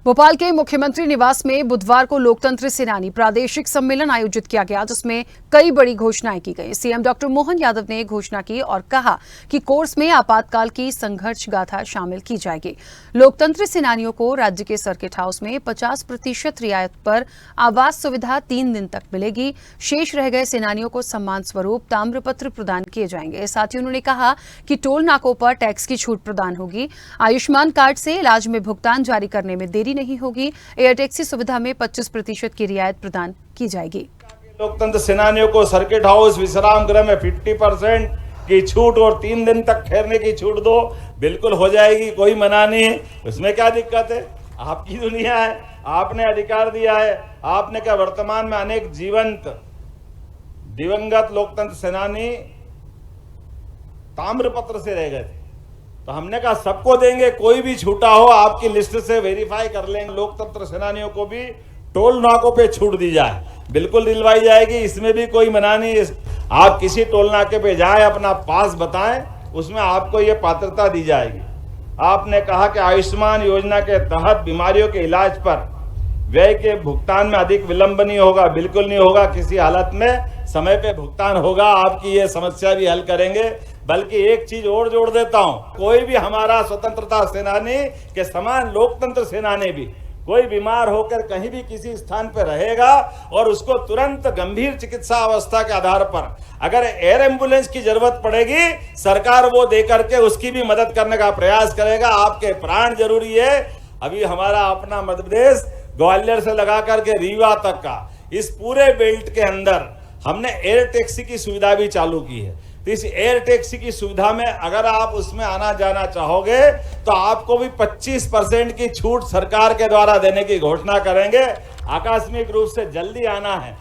भोपाल के मुख्यमंत्री निवास में बुधवार को लोकतंत्र सेनानी प्रादेशिक सम्मेलन आयोजित किया गया, जिसमें कई बड़ी घोषणाएं की गई। सीएम डॉक्टर मोहन यादव ने घोषणा की और कहा कि कोर्स में आपातकाल की संघर्ष गाथा शामिल की जाएगी। लोकतंत्र सेनानियों को राज्य के सर्किट हाउस में 50% रियायत पर आवास सुविधा 3 दिन तक मिलेगी। शेष रह गए सेनानियों को सम्मान स्वरूप ताम्रपत्र प्रदान किए जाएंगे। साथ ही उन्होंने कहा कि टोल नाकों पर टैक्स की छूट प्रदान होगी। आयुष्मान कार्ड से इलाज में भुगतान जारी करने में देरी नहीं होगी। एयर टैक्सी सुविधा में 25% की रियायत प्रदान की जाएगी। लोकतंत्र सेनानियों को सर्किट हाउस विश्राम गृह में 50% की छूट और 3 दिन तक ठहरने की छूट दो, बिल्कुल हो जाएगी, कोई मना नहीं है। उसमें क्या दिक्कत है? आपकी दुनिया है, आपने अधिकार दिया है। आपने क्या वर्तमान में अनेक जीवंत दिवंगत लोकतंत्र सेनानी ताम्रपत्र से रह गए थे, तो हमने कहा सबको देंगे, कोई भी छूटा हो आपकी लिस्ट से वेरीफाई कर लेंगे। लोकतंत्र सेनानियों को भी टोल नाकों पे छूट दी जाए, बिल्कुल दिलवाई जाएगी, इसमें भी कोई मना नहीं। आप किसी टोल नाके पे जाए, अपना पास बताएं, उसमें आपको ये पात्रता दी जाएगी। आपने कहा कि आयुष्मान योजना के तहत बीमारियों के इलाज पर व्यय के भुगतान में अधिक विलंब नहीं होगा, बिल्कुल नहीं होगा, किसी हालत में समय पे भुगतान होगा। आपकी ये समस्या भी हल करेंगे। बल्कि एक चीज और जोड़ देता हूं, कोई भी हमारा स्वतंत्रता सेनानी के समान लोकतंत्र सेनानी भी कोई बीमार होकर कहीं भी किसी स्थान पर रहेगा और उसको तुरंत गंभीर चिकित्सा अवस्था के आधार पर अगर एयर एम्बुलेंस की जरूरत पड़ेगी, सरकार वो दे करके उसकी भी मदद करने का प्रयास करेगा। आपके प्राण जरूरी है। अभी हमारा अपना मध्य प्रदेश ग्वालियर से लगा करके रीवा तक का इस पूरे बेल्ट के अंदर हमने एयर टैक्सी की सुविधा भी चालू की है। तो इस एयर टैक्सी की सुविधा में अगर आप उसमें आना जाना चाहोगे तो आपको भी 25% की छूट सरकार के द्वारा देने की घोषणा करेंगे। आकस्मिक रूप से जल्दी आना है